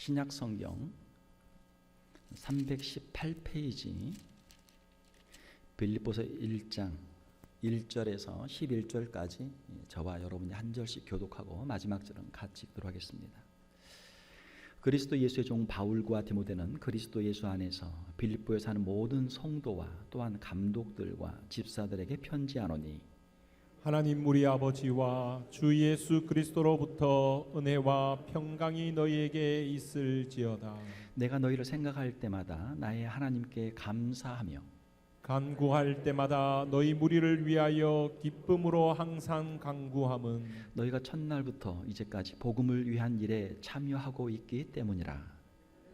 신약 성경 318페이지 빌립보서 1장 1절에서 11절까지 저와 여러분이 한 절씩 교독하고 마지막 절은 같이 읽도록 하겠습니다. 그리스도 예수의 종 바울과 디모데는 그리스도 예수 안에서 빌립보에 사는 모든 성도와 또한 감독들과 집사들에게 편지하노니, 하나님 우리 아버지와 주 예수 그리스도로부터 은혜와 평강이 너희에게 있을지어다. 내가 너희를 생각할 때마다 나의 하나님께 감사하며 간구할 때마다 너희 무리를 위하여 기쁨으로 항상 간구함은 너희가 첫날부터 이제까지 복음을 위한 일에 참여하고 있기 때문이라.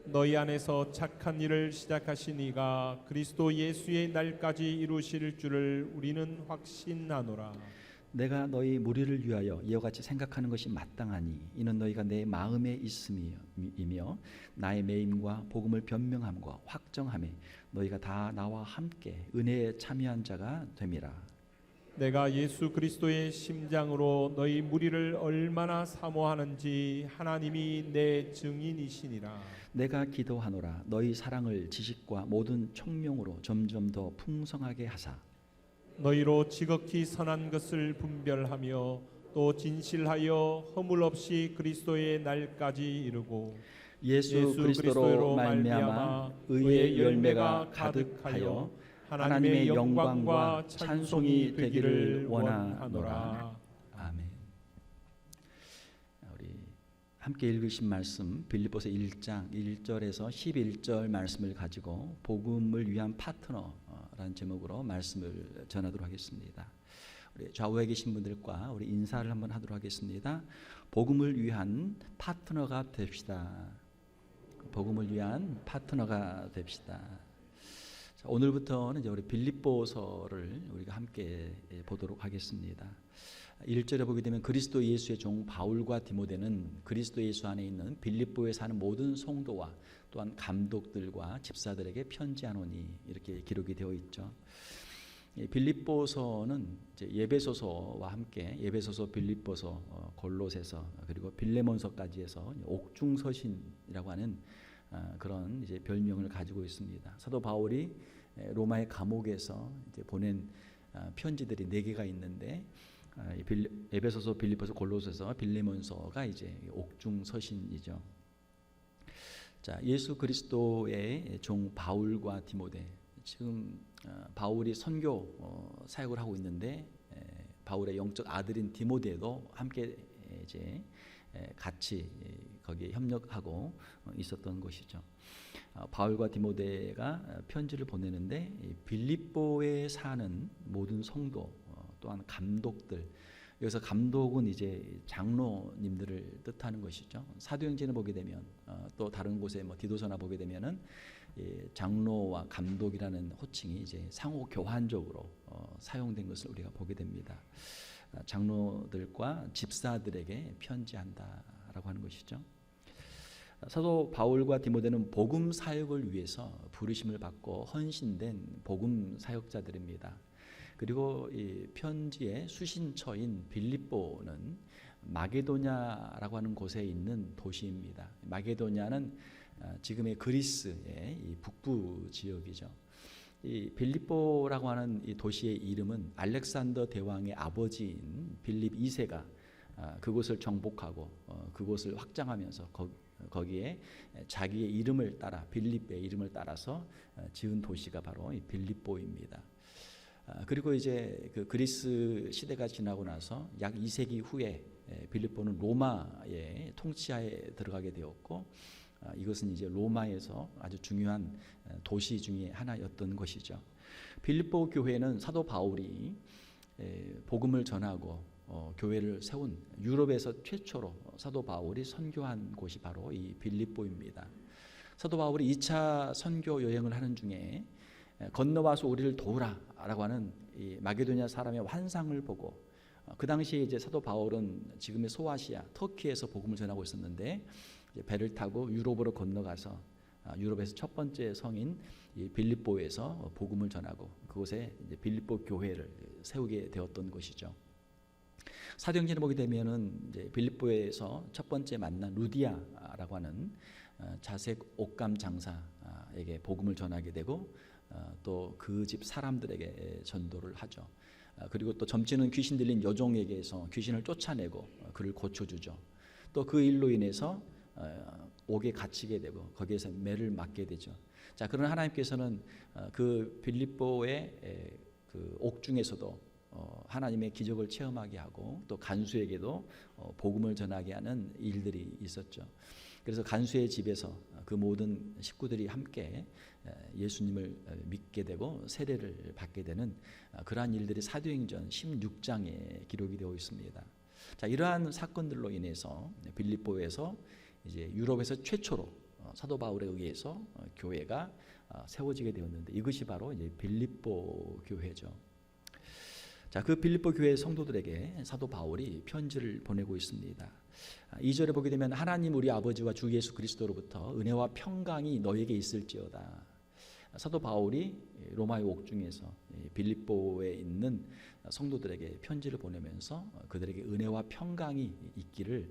너희 안에서 착한 일을 시작하신 이가 그리스도 예수의 날까지 이루실 줄을 우리는 확신하노라. 내가 너희 무리를 위하여 이와 같이 생각하는 것이 마땅하니 이는 너희가 내 마음에 있음이며 나의 매임과 복음을 변명함과 확정함에 너희가 다 나와 함께 은혜에 참여한 자가 됨이라. 내가 예수 그리스도의 심장으로 너희 무리를 얼마나 사모하는지 하나님이 내 증인이시니라. 내가 기도하노라. 너희 사랑을 지식과 모든 총명으로 점점 더 풍성하게 하사 너희로 지극히 선한 것을 분별하며 또 진실하여 허물 없이 그리스도의 날까지 이르고 예수 그리스도로 말미암아 의의 열매가 가득하여 하나님의 영광과 찬송이 되기를 원하노라. 아멘. 우리 함께 읽으신 말씀 빌립보서 1장 1절에서 11절 말씀을 가지고 복음을 위한 파트너라는 제목으로 말씀을 전하도록 하겠습니다. 우리 좌우에 계신 분들과 우리 인사를 한번 하도록 하겠습니다. 복음을 위한 파트너가 됩시다. 복음을 위한 파트너가 됩시다. 자, 오늘부터는 이제 우리 빌립보서를 우리가 함께 보도록 하겠습니다. 1절에 보게 되면 그리스도 예수의 종 바울과 디모데는 그리스도 예수 안에 있는 빌립보에 사는 모든 성도와 또한 감독들과 집사들에게 편지하노니 이렇게 기록이 되어 있죠. 빌립보서는 이제 예배소서와 함께 예배소서, 빌립보서, 골로새서 그리고 빌레몬서까지 해서 옥중서신이라고 하는 그런 이제 별명을 가지고 있습니다. 사도 바울이 로마의 감옥에서 이제 보낸 편지들이 4개가 있는데 에베소서, 빌립보서, 골로새서, 빌레몬서가 이제 옥중서신이죠. 자, 예수 그리스도의 종 바울과 디모데, 지금 바울이 선교 사역을 하고 있는데 바울의 영적 아들인 디모데도 함께 이제 같이 거기에 협력하고 있었던 것이죠. 바울과 디모데가 편지를 보내는데 빌립보에 사는 모든 성도 또한 감독들, 여기서 감독은 이제 장로님들을 뜻하는 것이죠. 사도행전을 보게 되면 또 다른 곳에 뭐 디도서나 보게 되면은 장로와 감독이라는 호칭이 이제 상호 교환적으로 사용된 것을 우리가 보게 됩니다. 장로들과 집사들에게 편지한다라고 하는 것이죠. 사도 바울과 디모데는 복음 사역을 위해서 부르심을 받고 헌신된 복음 사역자들입니다. 그리고 이 편지의 수신처인 빌립보는 마게도냐라고 하는 곳에 있는 도시입니다. 마게도냐는 지금의 그리스의 이 북부 지역이죠. 이 빌립보라고 하는 이 도시의 이름은 알렉산더 대왕의 아버지인 빌립 2세가 그곳을 정복하고 그곳을 확장하면서 거기에 자기의 이름을 따라 빌립의 이름을 따라서 지은 도시가 바로 이 빌립보입니다. 그리고 이제 그 그리스 시대가 지나고 나서 약 2세기 후에 빌립보는 로마의 통치하에 들어가게 되었고 이것은 이제 로마에서 아주 중요한 도시 중에 하나였던 것이죠. 빌립보 교회는 사도 바울이 복음을 전하고 교회를 세운 유럽에서 최초로 사도 바울이 선교한 곳이 바로 이 빌립보입니다. 사도 바울이 2차 선교 여행을 하는 중에 건너와서 우리를 도우라라고 하는 이 마게도냐 사람의 환상을 보고 그 당시에 이제 사도 바울은 지금의 소아시아 터키에서 복음을 전하고 있었는데 이제 배를 타고 유럽으로 건너가서 유럽에서 첫 번째 성인 이 빌립보에서 복음을 전하고 그곳에 이제 빌립보 교회를 세우게 되었던 것이죠. 사도행전을 보게 되면은 이제 빌립보에서 첫 번째 만난 루디아라고 마가라고 하는 자색 옷감 장사에게 복음을 전하게 되고 또 그 집 사람들에게 전도를 하죠. 그리고 또 점치는 귀신 들린 여종에게서 귀신을 쫓아내고 그를 고쳐주죠. 또 그 일로 인해서 옥에 갇히게 되고 거기에서 매를 맞게 되죠. 자, 그러나 하나님께서는 그 빌립보의 그 옥 중에서도 하나님의 기적을 체험하게 하고 또 간수에게도 복음을 전하게 하는 일들이 있었죠. 그래서 간수의 집에서 그 모든 식구들이 함께 예수님을 믿게 되고 세례를 받게 되는 그러한 일들이 사도행전 16장에 기록이 되어 있습니다. 자, 이러한 사건들로 인해서 빌립보에서 이제 유럽에서 최초로 사도 바울에 의해서 교회가 세워지게 되었는데 이것이 바로 이제 빌립보 교회죠. 자, 그 빌립보 교회 성도들에게 사도 바울이 편지를 보내고 있습니다. 2절에 보게 되면 하나님 우리 아버지와 주 예수 그리스도로부터 은혜와 평강이 너에게 있을지어다. 사도 바울이 로마의 옥중에서 빌립보에 있는 성도들에게 편지를 보내면서 그들에게 은혜와 평강이 있기를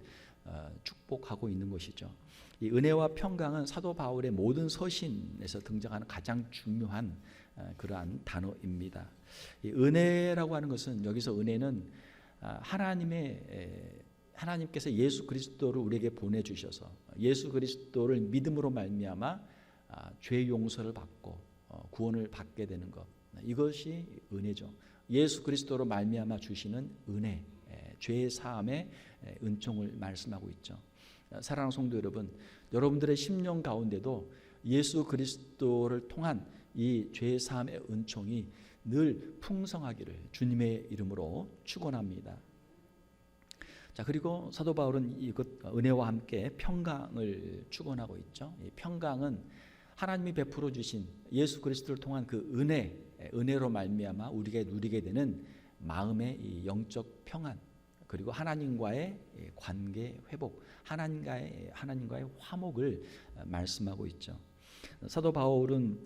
축복하고 있는 것이죠. 이 은혜와 평강은 사도 바울의 모든 서신에서 등장하는 가장 중요한 그러한 단어입니다. 이 은혜라고 하는 것은 여기서 은혜는 하나님께서 예수 그리스도를 우리에게 보내주셔서 예수 그리스도를 믿음으로 말미암아 죄 용서를 받고 구원을 받게 되는 것, 이것이 은혜죠. 예수 그리스도로 말미암아 주시는 은혜, 죄 사함의 은총을 말씀하고 있죠. 사랑하는 성도 여러분, 여러분들의 심령 가운데도 예수 그리스도를 통한 이 죄 사함의 은총이 늘 풍성하기를 주님의 이름으로 축원합니다. 자, 그리고 사도 바울은 이것 은혜와 함께 평강을 축원하고 있죠. 이 평강은 하나님이 베풀어 주신 예수 그리스도를 통한 그 은혜로 말미암아 우리가 누리게 되는 마음의 이 영적 평안, 그리고 하나님과의 관계 회복, 하나님과의 화목을 말씀하고 있죠. 사도 바울은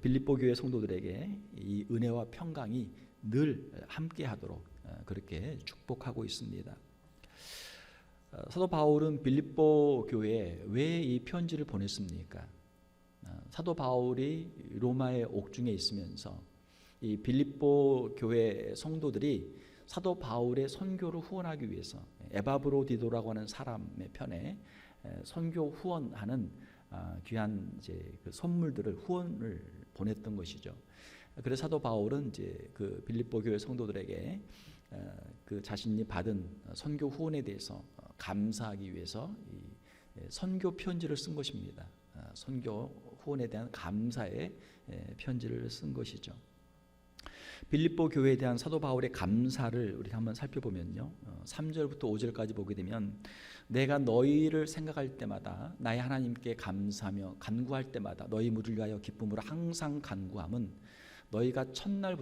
빌립보 교회 성도들에게 이 은혜와 평강이 늘 함께하도록 그렇게 축복하고 있습니다. 사도 바울은 빌립보 교회에 왜 이 편지를 보냈습니까? 사도 바울이 로마의 옥중에 있으면서 이 빌립보 교회 성도들이 사도 바울의 선교를 후원하기 위해서 에바브로디도라고 하는 사람의 편에 선교 후원하는 귀한 이제 그 선물들을 후원을 보냈던 것이죠. 그래서 사도 바울은 이제 그 빌립보 교회 성도들에게 그 자신이 받은 선교 후원에 대해서 감사하기 위해서 이 선교 편지를 쓴 것입니다. 선교 후원에 대한 감사의 편지를 쓴 것이죠. 빌립보 교회에 대한 사도 바울의 감사를 우리가 한번 살펴보면요, 3절부터 5절까지 보게 되면 내가 너희를 생각할 때마다 나의 하나님께 감사하며 간구할 때마다 너희 무리를 위하여 기쁨으로 항상 간구함은 너희가 첫날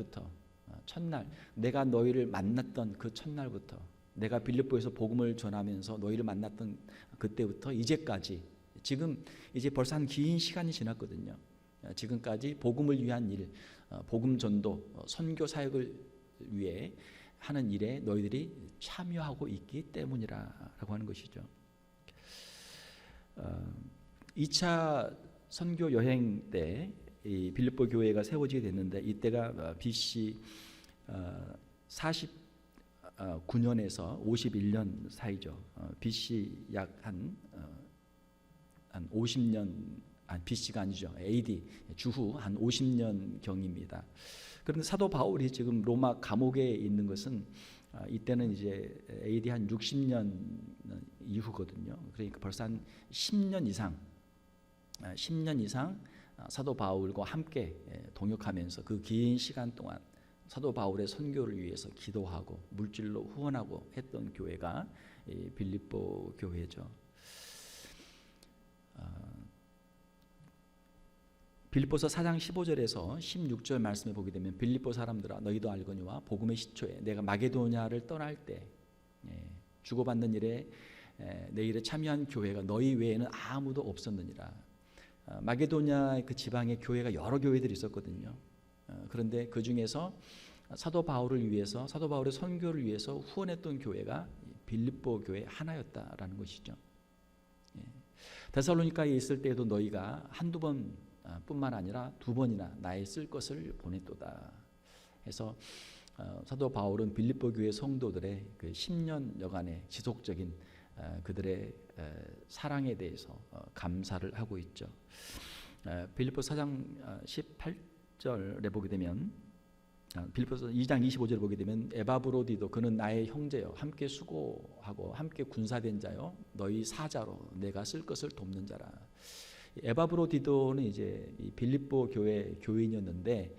내가 너희를 만났던 그 첫날부터 내가 빌립보에서 복음을 전하면서 너희를 만났던 그때부터 이제까지 지금 이제 벌써 한 긴 시간이 지났거든요. 지금까지 복음을 위한 일, 복음 전도, 선교 사역을 위해 하는 일에 너희들이 참여하고 있기 때문이라고 하는 것이죠. 2차 선교 여행 때 이 빌립보 교회가 세워지게 됐는데 이때가 BC 49년에서 51년 사이죠. BC 약 한 50년, BC가 아니죠. AD 주후 한 50년 경입니다. 그런데 사도 바울이 지금 로마 감옥에 있는 것은 이때는 이제 AD 한 60년 이후거든요. 그러니까 벌써 한 10년 이상 사도 바울과 함께 동역하면서 그 긴 시간 동안 사도 바울의 선교를 위해서 기도하고 물질로 후원하고 했던 교회가 이 빌립보 교회죠. 빌립보서 4장 15절에서 16절 말씀에 보게 되면 빌립보 사람들아 너희도 알거니와 복음의 시초에 내가 마게도냐를 떠날 때 주고받는 일에 내 일에 참여한 교회가 너희 외에는 아무도 없었느니라. 마게도냐 그 지방에 교회가 여러 교회들이 있었거든요. 그런데 그 중에서 사도 바울을 위해서 사도 바울의 선교를 위해서 후원했던 교회가 빌립보 교회 하나였다라는 것이죠. 데살로니가에 있을 때에도 너희가 한두 번 뿐만 아니라 두 번이나 나의 쓸 것을 보냈도다. 해서 사도 바울은 빌립보 교회 성도들의 그 10년여간의 지속적인 그들의 사랑에 대해서 감사를 하고 있죠. 빌립보 4장 18절에 보게 되면, 빌립보서 2장 25절에 보게 되면, 에바브로디도 그는 나의 형제요 함께 수고하고 함께 군사된 자요 너희 사자로 내가 쓸 것을 돕는 자라. 에바브로디도는 이제 이 빌립보 교회 교인이었는데,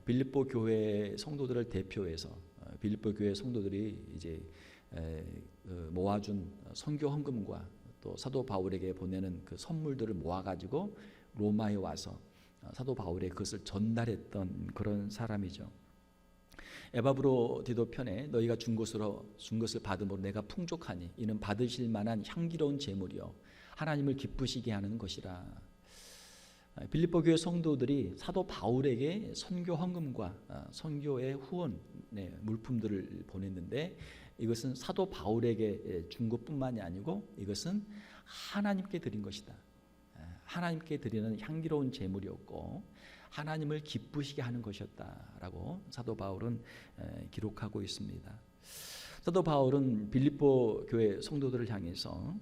빌립보 교회 성도들을 대표해서 빌립보 교회 성도들이 이제 모아준 선교 헌금과 또 사도 바울에게 보내는 그 선물들을 모아가지고 로마에 와서 사도 바울에 그것을 전달했던 그런 사람이죠. 에바브로디도 편에 너희가 준 것을 받음으로 내가 풍족하니 이는 받으실 만한 향기로운 제물이요 하나님을 기쁘시게 하는 것이라. 빌립보 교회 성도들이 사도 바울에게 선교 헌금과 선교의 후원 물품들을 보냈는데, 이것은 사도 바울에게 준 것뿐만이 아니고 이것은 하나님께 드린 것이다. 하나님께 드리는 향기로운 제물이었고 하나님을 기쁘시게 하는 것이었다라고 사도 바울은 기록하고 있습니다. 사도 바울은 빌립보 교회 성도들을 향해서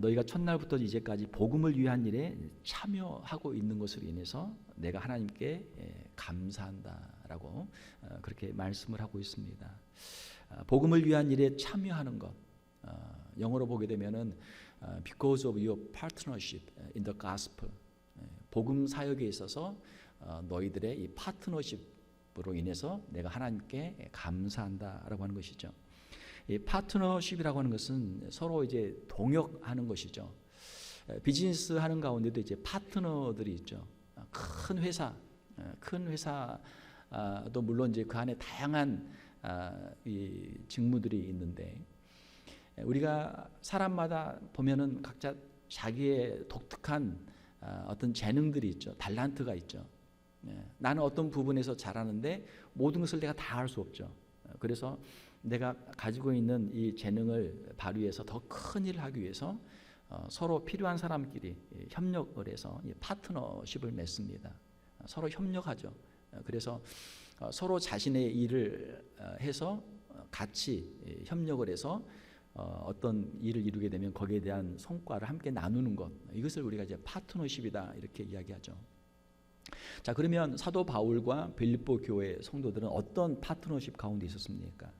너희가 첫날부터 이제까지 복음을 위한 일에 참여하고 있는 것으로 인해서 내가 하나님께 감사한다라고 그렇게 말씀을 하고 있습니다. 복음을 위한 일에 참여하는 것, 영어로 보게 되면은 because of your partnership in the gospel, 복음 사역에 있어서 너희들의 이 파트너십으로 인해서 내가 하나님께 감사한다라고 하는 것이죠. 이 파트너십이라고 하는 것은 서로 이제 동역하는 것이죠. 비즈니스 하는 가운데도 이제 파트너들이 있죠. 큰 회사도 물론 이제 그 안에 다양한 이 직무들이 있는데, 우리가 사람마다 보면은 각자 자기의 독특한 어떤 재능들이 있죠. 달란트가 있죠. 나는 어떤 부분에서 잘하는데 모든 것을 내가 다 할 수 없죠. 그래서 내가 가지고 있는 이 재능을 발휘해서 더 큰 일을 하기 위해서 서로 필요한 사람끼리 협력을 해서 파트너십을 맺습니다. 서로 협력하죠. 그래서 서로 자신의 일을 해서 같이 협력을 해서 어떤 일을 이루게 되면 거기에 대한 성과를 함께 나누는 것, 이것을 우리가 이제 파트너십이다 이렇게 이야기하죠. 자, 그러면 사도 바울과 빌립보 교회 성도들은 어떤 파트너십 가운데 있었습니까?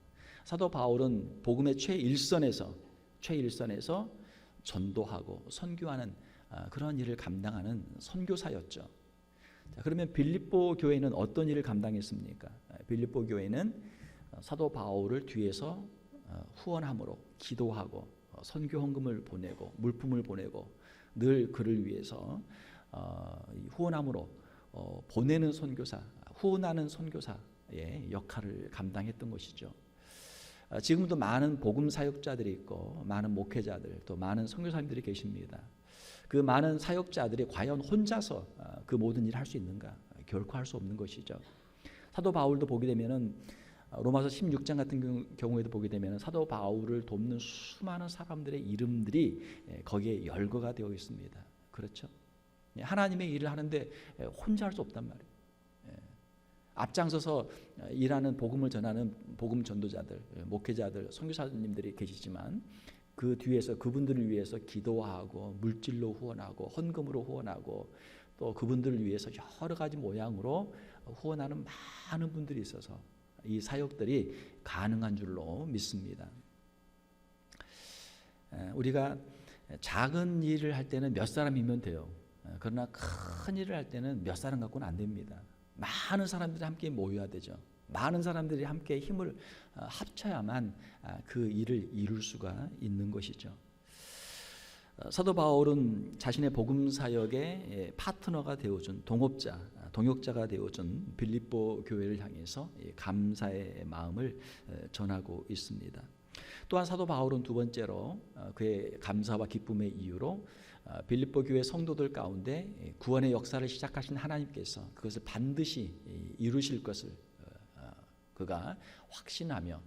사도 바울은 복음의 최일선에서 전도하고 선교하는 그런 일을 감당하는 선교사였죠. 자, 그러면 빌립보 교회는 어떤 일을 감당했습니까? 빌립보 교회는 사도 바울을 뒤에서 후원함으로 기도하고 선교 헌금을 보내고 물품을 보내고 늘 그를 위해서 후원함으로 보내는 선교사, 후원하는 선교사의 역할을 감당했던 것이죠. 지금도 많은 복음 사역자들이 있고 많은 목회자들 또 많은 선교사님들이 계십니다. 그 많은 사역자들이 과연 혼자서 그 모든 일을 할 수 있는가? 결코 할 수 없는 것이죠. 사도 바울도 보게 되면은 로마서 16장 같은 경우에도 보게 되면 사도 바울을 돕는 수많은 사람들의 이름들이 거기에 열거가 되어 있습니다. 그렇죠? 하나님의 일을 하는데 혼자 할 수 없단 말이에요. 앞장서서 일하는 복음을 전하는 복음 전도자들, 목회자들, 선교사님들이 계시지만 그 뒤에서 그분들을 위해서 기도하고 물질로 후원하고 헌금으로 후원하고 또 그분들을 위해서 여러 가지 모양으로 후원하는 많은 분들이 있어서 이 사역들이 가능한 줄로 믿습니다. 우리가 작은 일을 할 때는 몇 사람이면 돼요. 그러나 큰 일을 할 때는 몇 사람 갖고는 안 됩니다. 많은 사람들이 함께 모여야 되죠. 많은 사람들이 함께 힘을 합쳐야만 그 일을 이룰 수가 있는 것이죠. 사도 바울은 자신의 복음 사역의 파트너가 되어준 동역자가 되어준 빌립보 교회를 향해서 감사의 마음을 전하고 있습니다. 또한 사도 바울은 두 번째로 그의 감사와 기쁨의 이유로 빌립보 교회 성도들 가운데 구원의 역사를 시작하신 하나님께서 그것을 반드시 이루실 것을 그가 확신하며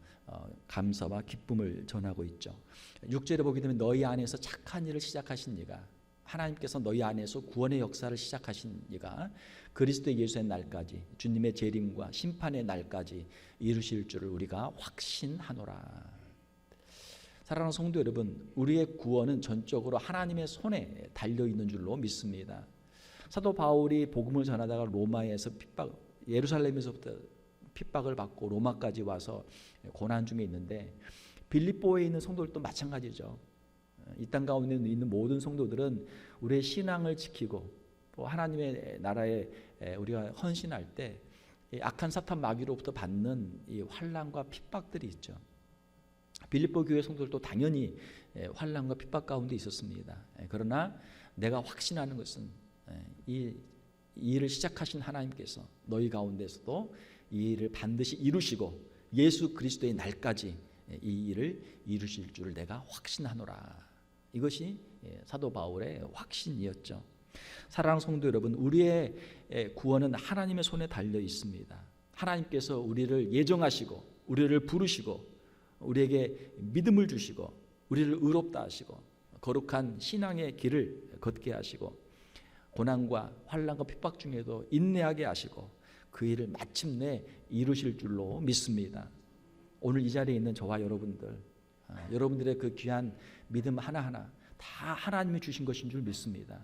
감사와 기쁨을 전하고 있죠. 6절에 보게 되면 너희 안에서 착한 일을 시작하신 이가 하나님께서 너희 안에서 구원의 역사를 시작하신 이가 그리스도 예수의 날까지 주님의 재림과 심판의 날까지 이루실 줄을 우리가 확신하노라. 사랑하는 성도 여러분, 우리의 구원은 전적으로 하나님의 손에 달려 있는 줄로 믿습니다. 사도 바울이 복음을 전하다가 로마에서 예루살렘에서부터 핍박을 받고 로마까지 와서 고난 중에 있는데, 빌립보에 있는 성도들도 마찬가지죠. 이 땅 가운데 있는 모든 성도들은 우리의 신앙을 지키고 또 하나님의 나라에 우리가 헌신할 때 악한 사탄 마귀로부터 받는 이 환난과 핍박들이 있죠. 빌립보 교회 성도들도 당연히 환난과 핍박 가운데 있었습니다. 그러나 내가 확신하는 것은 이 일을 시작하신 하나님께서 너희 가운데서도 이 일을 반드시 이루시고 예수 그리스도의 날까지 이 일을 이루실 줄을 내가 확신하노라. 이것이 사도 바울의 확신이었죠. 사랑하는 성도 여러분, 우리의 구원은 하나님의 손에 달려 있습니다. 하나님께서 우리를 예정하시고 우리를 부르시고 우리에게 믿음을 주시고 우리를 의롭다 하시고 거룩한 신앙의 길을 걷게 하시고 고난과 환난과 핍박 중에도 인내하게 하시고 그 일을 마침내 이루실 줄로 믿습니다. 오늘 이 자리에 있는 저와 여러분들, 여러분들의 그 귀한 믿음 하나하나 다 하나님이 주신 것인 줄 믿습니다.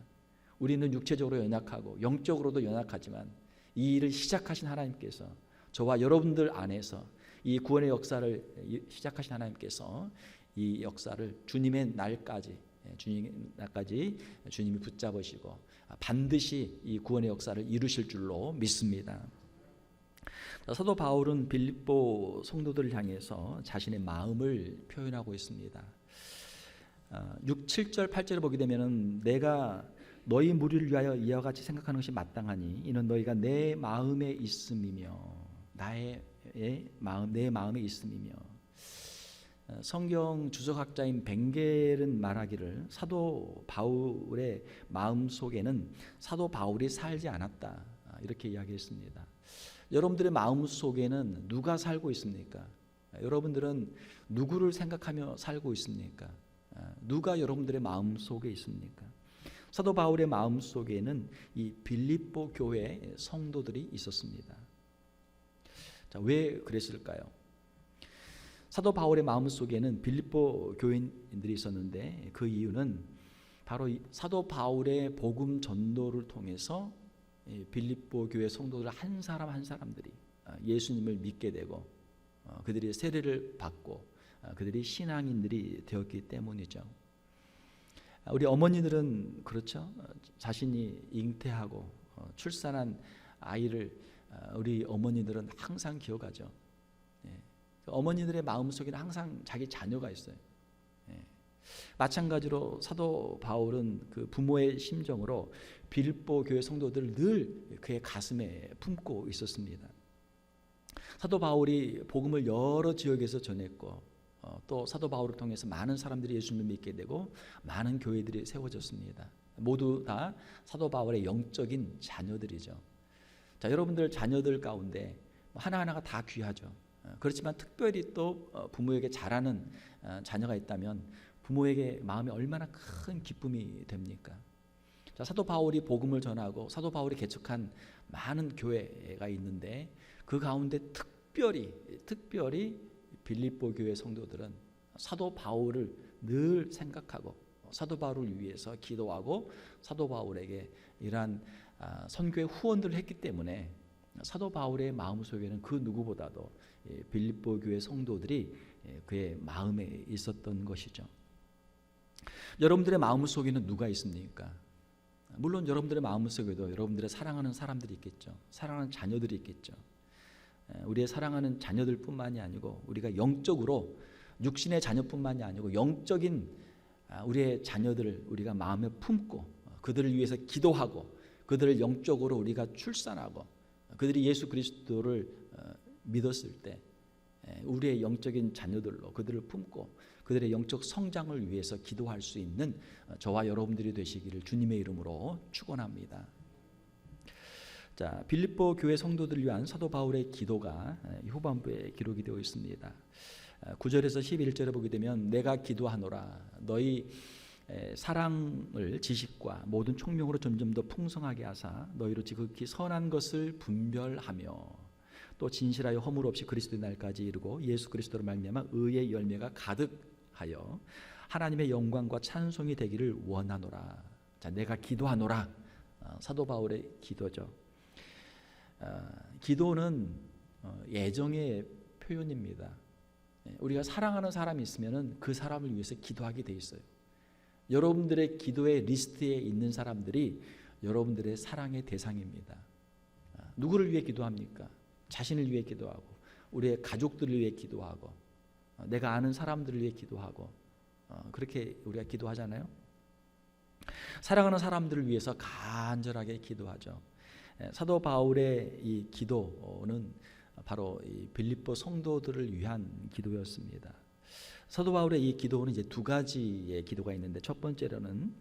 우리는 육체적으로 연약하고 영적으로도 연약하지만 이 일을 시작하신 하나님께서 저와 여러분들 안에서 이 구원의 역사를 시작하신 하나님께서 이 역사를 주님의 날까지 주님이 붙잡으시고 반드시 이 구원의 역사를 이루실 줄로 믿습니다. 사도 바울은 빌립보 성도들을 향해서 자신의 마음을 표현하고 있습니다. 6, 7절, 8절을 보게 되면은 내가 너희 무리를 위하여 이와 같이 생각하는 것이 마땅하니 이는 너희가 내 마음에 있음이며 내 마음에 있음이며. 성경 주석학자인 벵겔은 말하기를 사도 바울의 마음 속에는 사도 바울이 살지 않았다, 이렇게 이야기했습니다. 여러분들의 마음 속에는 누가 살고 있습니까? 여러분들은 누구를 생각하며 살고 있습니까? 누가 여러분들의 마음 속에 있습니까? 사도 바울의 마음 속에는 이 빌립보 교회 성도들이 있었습니다. 자, 왜 그랬을까요? 사도 바울의 마음 속에는 빌립보 교인들이 있었는데 그 이유는 바로 사도 바울의 복음 전도를 통해서 빌립보 교회 성도들 한 사람 한 사람들이 예수님을 믿게 되고 그들이 세례를 받고 그들이 신앙인들이 되었기 때문이죠. 우리 어머니들은 그렇죠. 자신이 잉태하고 출산한 아이를 우리 어머니들은 항상 기억하죠. 어머니들의 마음속에는 항상 자기 자녀가 있어요. 마찬가지로 사도 바울은 그 부모의 심정으로 빌립보 교회 성도들을 늘 그의 가슴에 품고 있었습니다. 사도 바울이 복음을 여러 지역에서 전했고 또 사도 바울을 통해서 많은 사람들이 예수님을 믿게 되고 많은 교회들이 세워졌습니다. 모두 다 사도 바울의 영적인 자녀들이죠. 자, 여러분들 자녀들 가운데 하나하나가 다 귀하죠. 그렇지만 특별히 또 부모에게 잘하는 자녀가 있다면 부모에게 마음에 얼마나 큰 기쁨이 됩니까? 자, 사도 바울이 복음을 전하고 사도 바울이 개척한 많은 교회가 있는데 그 가운데 특별히 빌립보 교회 성도들은 사도 바울을 늘 생각하고 사도 바울을 위해서 기도하고 사도 바울에게 이러한 선교의 후원들을 했기 때문에 사도 바울의 마음속에는 그 누구보다도 빌립보 교회 성도들이 그의 마음에 있었던 것이죠. 여러분들의 마음속에는 누가 있습니까? 물론 여러분들의 마음속에도 여러분들의 사랑하는 사람들이 있겠죠. 사랑하는 자녀들이 있겠죠. 우리의 사랑하는 자녀들뿐만이 아니고 우리가 영적으로 육신의 자녀뿐만이 아니고 영적인 우리의 자녀들을 우리가 마음에 품고 그들을 위해서 기도하고 그들을 영적으로 우리가 출산하고 그들이 예수 그리스도를 믿었을 때 우리의 영적인 자녀들로 그들을 품고 그들의 영적 성장을 위해서 기도할 수 있는 저와 여러분들이 되시기를 주님의 이름으로 축원합니다. 자, 빌립보 교회 성도들을 위한 사도 바울의 기도가 후반부에 기록이 되어 있습니다. 9절에서 11절에 보게 되면 내가 기도하노라 너희 사랑을 지식과 모든 총명으로 점점 더 풍성하게 하사 너희로 지극히 선한 것을 분별하며 또 진실하여 허물 없이 그리스도의 날까지 이르고 예수 그리스도로 말미암아 의의 열매가 가득하여 하나님의 영광과 찬송이 되기를 원하노라. 자, 내가 기도하노라. 사도 바울의 기도죠. 기도는 애정의 표현입니다. 우리가 사랑하는 사람이 있으면 그 사람을 위해서 기도하게 돼 있어요. 여러분들의 기도의 리스트에 있는 사람들이 여러분들의 사랑의 대상입니다. 누구를 위해 기도합니까? 자신을 위해 기도하고, 우리의 가족들을 위해 기도하고, 내가 아는 사람들을 위해 기도하고, 그렇게 우리가 기도하잖아요. 사랑하는 사람들을 위해서 간절하게 기도하죠. 사도 바울의 이 기도는 바로 이 빌립보 성도들을 위한 기도였습니다. 사도 바울의 이 기도는 이제 두 가지의 기도가 있는데, 첫 번째로는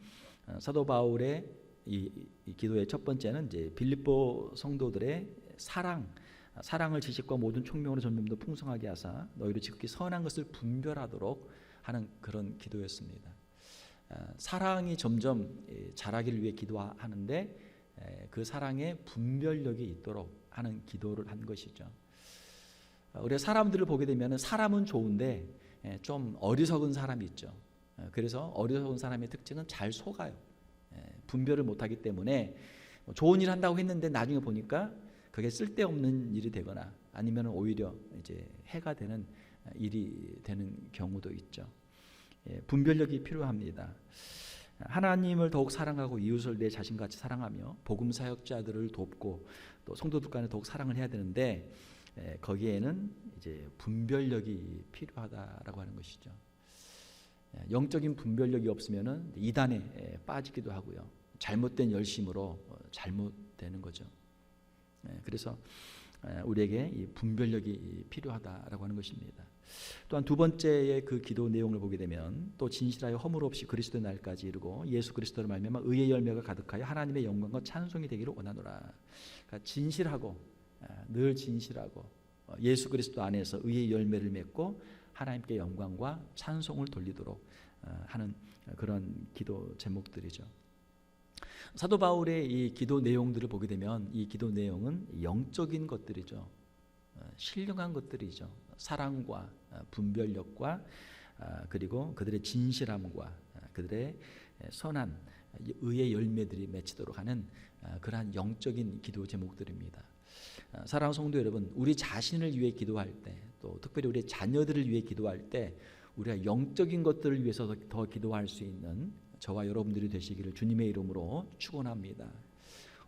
사도 바울의 이 기도의 첫 번째는 이제 빌립보 성도들의 사랑을 지식과 모든 총명으로 점점 더 풍성하게 하사 너희로 지극히 선한 것을 분별하도록 하는 그런 기도였습니다. 사랑이 점점 자라기를 위해 기도하는데 그 사랑의 분별력이 있도록 하는 기도를 한 것이죠. 우리가 사람들을 보게 되면 사람은 좋은데 좀 어리석은 사람이 있죠. 그래서 어리석은 사람의 특징은 잘 속아요. 분별을 못하기 때문에 좋은 일 한다고 했는데 나중에 보니까 그게 쓸데없는 일이 되거나 아니면 오히려 이제 해가 되는 일이 되는 경우도 있죠. 분별력이 필요합니다. 하나님을 더욱 사랑하고 이웃을 내 자신같이 사랑하며 복음 사역자들을 돕고 또 성도들 간에 더욱 사랑을 해야 되는데 거기에는 이제 분별력이 필요하다라고 하는 것이죠. 영적인 분별력이 없으면은 이단에 빠지기도 하고요. 잘못된 열심으로 잘못되는 거죠. 그래서 우리에게 이 분별력이 필요하다라고 하는 것입니다. 또한 두 번째의 그 기도 내용을 보게 되면 또 진실하여 허물 없이 그리스도의 날까지 이르고 예수 그리스도로 말미암아 의의 열매가 가득하여 하나님의 영광과 찬송이 되기를 원하노라. 그러니까 진실하고 늘 진실하고 예수 그리스도 안에서 의의 열매를 맺고 하나님께 영광과 찬송을 돌리도록 하는 그런 기도 제목들이죠. 사도 바울의 이 기도 내용들을 보게 되면 이 기도 내용은 영적인 것들이죠. 신령한 것들이죠. 사랑과 분별력과 그리고 그들의 진실함과 그들의 선한 의의 열매들이 맺히도록 하는 그러한 영적인 기도 제목들입니다. 사랑하는 성도 여러분, 우리 자신을 위해 기도할 때, 또 특별히 우리 자녀들을 위해 기도할 때 우리가 영적인 것들을 위해서 더 기도할 수 있는 저와 여러분들이 되시기를 주님의 이름으로 축원합니다.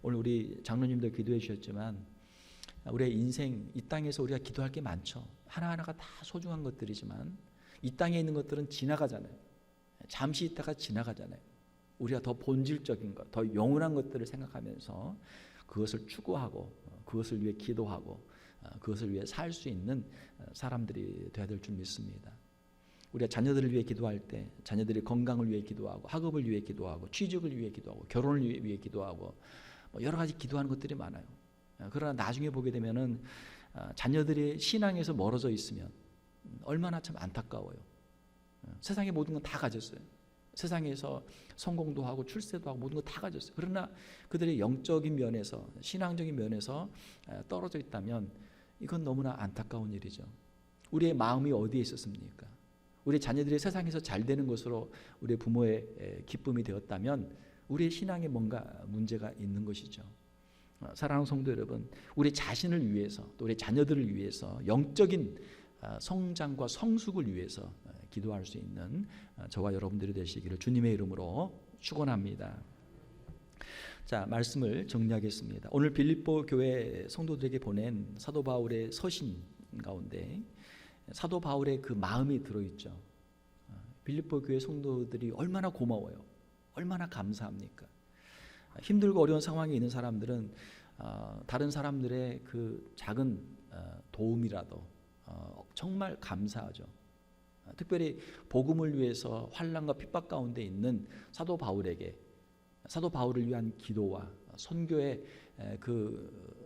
오늘 우리 장로님도 기도해 주셨지만 우리의 인생 이 땅에서 우리가 기도할 게 많죠. 하나하나가 다 소중한 것들이지만 이 땅에 있는 것들은 지나가잖아요. 잠시 있다가 지나가잖아요. 우리가 더 본질적인 것, 더 영원한 것들을 생각하면서 그것을 추구하고 그것을 위해 기도하고 그것을 위해 살 수 있는 사람들이 되어야 될 줄 믿습니다. 우리가 자녀들을 위해 기도할 때 자녀들의 건강을 위해 기도하고 학업을 위해 기도하고 취직을 위해 기도하고 결혼을 위해 기도하고 여러 가지 기도하는 것들이 많아요. 그러나 나중에 보게 되면은 자녀들이 신앙에서 멀어져 있으면 얼마나 참 안타까워요. 세상의 모든 건 다 가졌어요. 세상에서 성공도 하고 출세도 하고 모든 거 다 가졌어요. 그러나 그들의 영적인 면에서 신앙적인 면에서 떨어져 있다면 이건 너무나 안타까운 일이죠. 우리의 마음이 어디에 있었습니까? 우리 자녀들이 세상에서 잘 되는 것으로 우리 부모의 기쁨이 되었다면 우리의 신앙에 뭔가 문제가 있는 것이죠. 사랑하는 성도 여러분, 우리 자신을 위해서 또 우리 자녀들을 위해서 영적인 성장과 성숙을 위해서 기도할 수 있는 저와 여러분들이 되시기를 주님의 이름으로 축원합니다. 자, 말씀을 정리하겠습니다. 오늘 빌립보 교회 성도들에게 보낸 사도 바울의 서신 가운데 사도 바울의 그 마음이 들어있죠. 빌립보 교회 성도들이 얼마나 고마워요. 얼마나 감사합니까? 힘들고 어려운 상황에 있는 사람들은 다른 사람들의 그 작은 도움이라도 정말 감사하죠. 특별히 복음을 위해서 환난과 핍박 가운데 있는 사도 바울에게 사도 바울을 위한 기도와 선교의 그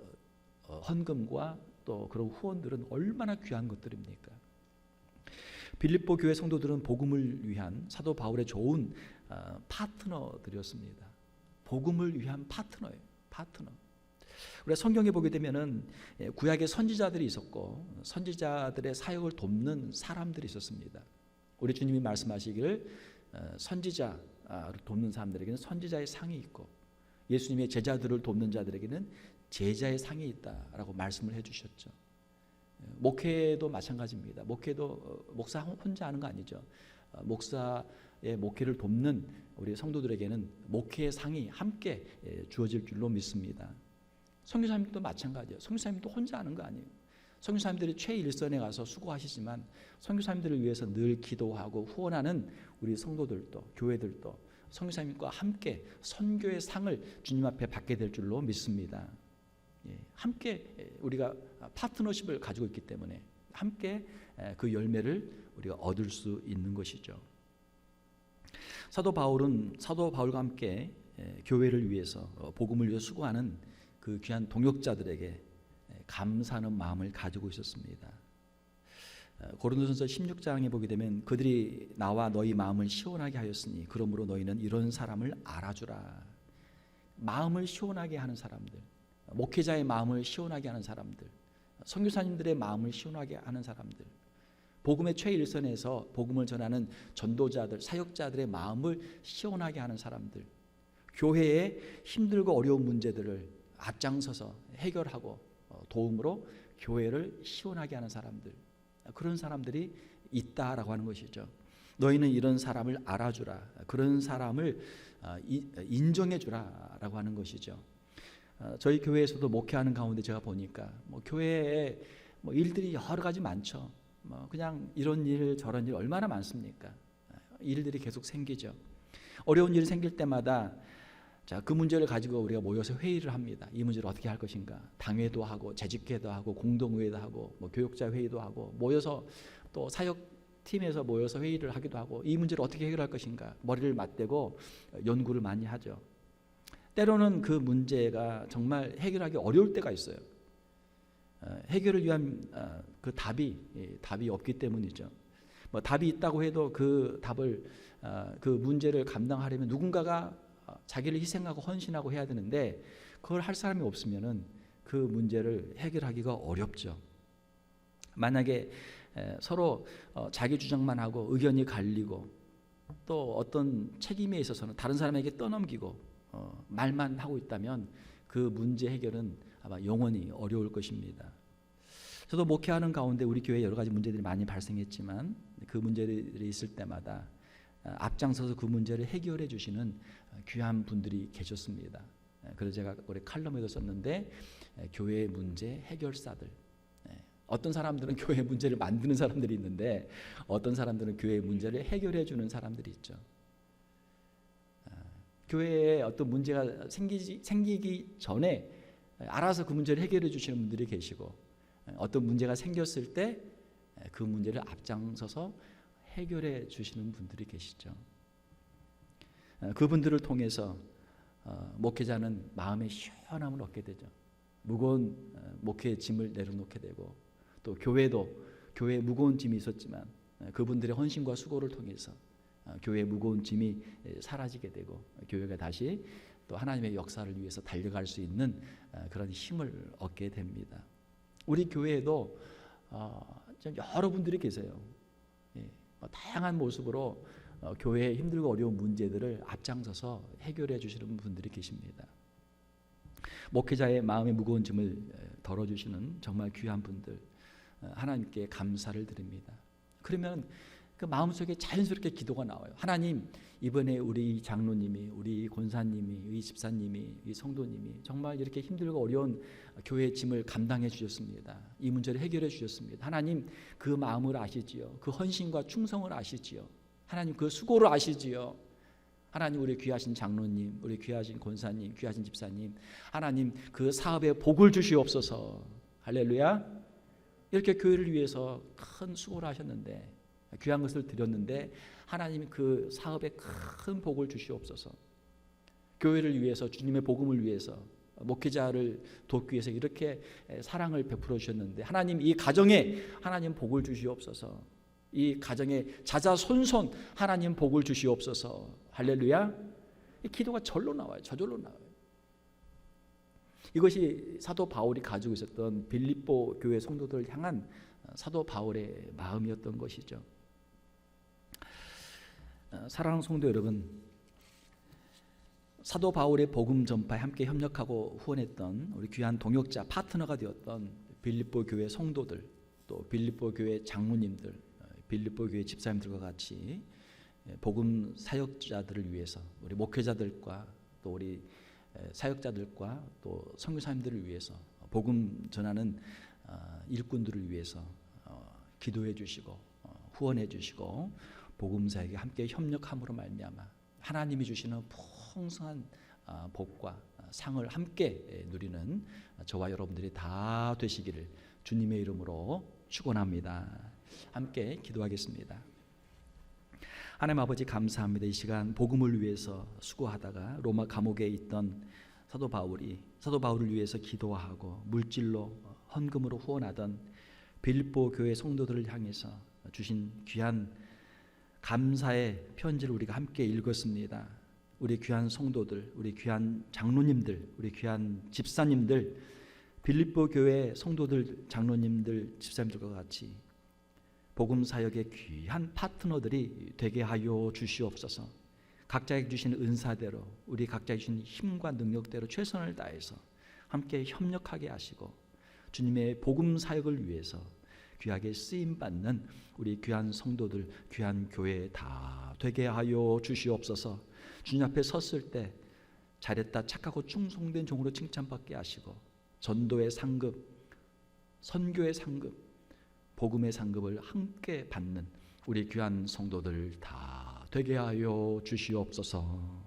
헌금과 또 그런 후원들은 얼마나 귀한 것들입니까? 빌립보 교회 성도들은 복음을 위한 사도 바울의 좋은 파트너들이었습니다. 복음을 위한 파트너예요. 파트너. 우리가 성경에 보게 되면은 구약의 선지자들이 있었고 선지자들의 사역을 돕는 사람들이 있었습니다. 우리 주님이 말씀하시기를 선지자를 돕는 사람들에게는 선지자의 상이 있고 예수님의 제자들을 돕는 자들에게는 제자의 상이 있다라고 말씀을 해주셨죠. 목회도 마찬가지입니다. 목회도 목사 혼자 하는 거 아니죠. 목사의 목회를 돕는 우리 성도들에게는 목회의 상이 함께 주어질 줄로 믿습니다. 선교사님도 마찬가지예요. 선교사님도 혼자 하는 거 아니에요. 선교사님들이 최일선에 가서 수고하시지만 선교사님들을 위해서 늘 기도하고 후원하는 우리 성도들도 교회들도 선교사님과 함께 선교의 상을 주님 앞에 받게 될 줄로 믿습니다. 함께 우리가 파트너십을 가지고 있기 때문에 함께 그 열매를 우리가 얻을 수 있는 것이죠. 사도 바울과 함께 교회를 위해서 복음을 위해서 수고하는 그 귀한 동역자들에게 감사하는 마음을 가지고 있었습니다. 고린도전서 16장에 보게 되면 그들이 나와 너희 마음을 시원하게 하였으니 그러므로 너희는 이런 사람을 알아주라. 마음을 시원하게 하는 사람들, 목회자의 마음을 시원하게 하는 사람들, 선교사님들의 마음을 시원하게 하는 사람들, 복음의 최일선에서 복음을 전하는 전도자들, 사역자들의 마음을 시원하게 하는 사람들, 교회의 힘들고 어려운 문제들을 앞장서서 해결하고 도움으로 교회를 시원하게 하는 사람들, 그런 사람들이 있다라고 하는 것이죠. 너희는 이런 사람을 알아주라. 그런 사람을 인정해주라라고 하는 것이죠. 저희 교회에서도 목회하는 가운데 제가 보니까 교회에 일들이 여러 가지 많죠. 그냥 이런 일 저런 일 얼마나 많습니까? 일들이 계속 생기죠. 어려운 일이 생길 때마다 그 문제를 가지고 우리가 모여서 회의를 합니다. 이 문제를 어떻게 할 것인가. 당회도 하고 재직회도 하고 공동회의도 하고 교육자 회의도 하고 모여서 또 사역팀에서 모여서 회의를 하기도 하고 이 문제를 어떻게 해결할 것인가 머리를 맞대고 연구를 많이 하죠. 때로는 그 문제가 정말 해결하기 어려울 때가 있어요. 해결을 위한 그 답이 없기 때문이죠. 답이 있다고 해도 그 답을 그 문제를 감당하려면 누군가가 자기를 희생하고 헌신하고 해야 되는데 그걸 할 사람이 없으면은 그 문제를 해결하기가 어렵죠. 만약에 서로 자기 주장만 하고 의견이 갈리고 또 어떤 책임에 있어서는 다른 사람에게 떠넘기고 말만 하고 있다면 그 문제 해결은 아마 영원히 어려울 것입니다. 저도 목회하는 가운데 우리 교회에 여러 가지 문제들이 많이 발생했지만 그 문제들이 있을 때마다 앞장서서 그 문제를 해결해 주시는 귀한 분들이 계셨습니다. 그래서 제가 올해 칼럼에도 썼는데 교회의 문제 해결사들. 어떤 사람들은 교회의 문제를 만드는 사람들이 있는데 어떤 사람들은 교회의 문제를 해결해 주는 사람들이 있죠. 교회에 어떤 문제가 생기기 전에 알아서 그 문제를 해결해 주시는 분들이 계시고 어떤 문제가 생겼을 때 그 문제를 앞장서서 해결해 주시는 분들이 계시죠. 그분들을 통해서 목회자는 마음의 시원함을 얻게 되죠. 무거운 목회의 짐을 내려놓게 되고 또 교회에 무거운 짐이 있었지만 그분들의 헌신과 수고를 통해서 교회의 무거운 짐이 사라지게 되고 교회가 다시 또 하나님의 역사를 위해서 달려갈 수 있는 그런 힘을 얻게 됩니다. 우리 교회에도 여러 분들이 계세요. 다양한 모습으로 교회의 힘들고 어려운 문제들을 앞장서서 해결해 주시는 분들이 계십니다. 목회자의 마음의 무거운 짐을 덜어주시는 정말 귀한 분들 하나님께 감사를 드립니다. 그러면 그 마음속에 자연스럽게 기도가 나와요. 하나님, 이번에 우리 장로님이, 우리 권사님이, 우리 집사님이, 우리 성도님이 정말 이렇게 힘들고 어려운 교회의 짐을 감당해 주셨습니다. 이 문제를 해결해 주셨습니다. 하나님, 그 마음을 아시지요. 그 헌신과 충성을 아시지요. 하나님, 그 수고를 아시지요. 하나님, 우리 귀하신 장로님, 우리 귀하신 권사님, 귀하신 집사님, 하나님 그 사업에 복을 주시옵소서. 할렐루야. 이렇게 교회를 위해서 큰 수고를 하셨는데 귀한 것을 드렸는데 하나님이 그 사업에 큰 복을 주시옵소서. 교회를 위해서 주님의 복음을 위해서 목회자를 돕기 위해서 이렇게 사랑을 베풀어 주셨는데 하나님 이 가정에 하나님 복을 주시옵소서. 이 가정에 자자손손 하나님 복을 주시옵소서. 할렐루야. 이 기도가 절로 나와요. 저절로 나와요. 이것이 사도 바울이 가지고 있었던 빌립보 교회 성도들을 향한 사도 바울의 마음이었던 것이죠. 사랑하는 성도 여러분, 사도 바울의 복음 전파에 함께 협력하고 후원했던 우리 귀한 동역자, 파트너가 되었던 빌립보 교회 성도들, 또 빌립보 교회 장로님들, 빌립보 교회 집사님들과 같이 복음 사역자들을 위해서, 우리 목회자들과 또 우리 사역자들과 또 선교사님들을 위해서, 복음 전하는 일꾼들을 위해서 기도해 주시고 후원해 주시고 복음 사역에 함께 협력함으로 말미암아 하나님이 주시는 풍성한 복과 상을 함께 누리는 저와 여러분들이 다 되시기를 주님의 이름으로 축원합니다. 함께 기도하겠습니다. 하나님 아버지 감사합니다. 이 시간 복음을 위해서 수고하다가 로마 감옥에 있던 사도 바울을 위해서 기도하고 물질로 헌금으로 후원하던 빌립보 교회 성도들을 향해서 주신 귀한 감사의 편지를 우리가 함께 읽었습니다. 우리 귀한 성도들, 우리 귀한 장로님들, 우리 귀한 집사님들, 빌립보 교회 성도들, 장로님들, 집사님들과 같이 복음 사역의 귀한 파트너들이 되게 하여 주시옵소서. 각자에게 주신 은사대로, 우리 각자에게 주신 힘과 능력대로 최선을 다해서 함께 협력하게 하시고 주님의 복음 사역을 위해서 귀하게 쓰임 받는 우리 귀한 성도들, 귀한 교회 다 되게 하여 주시옵소서. 주님 앞에 섰을 때 잘했다, 착하고 충성된 종으로 칭찬받게 하시고 전도의 상급, 선교의 상급, 복음의 상급을 함께 받는 우리 귀한 성도들 다 되게 하여 주시옵소서.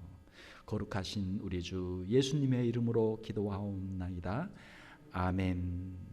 거룩하신 우리 주 예수님의 이름으로 기도하옵나이다. 아멘.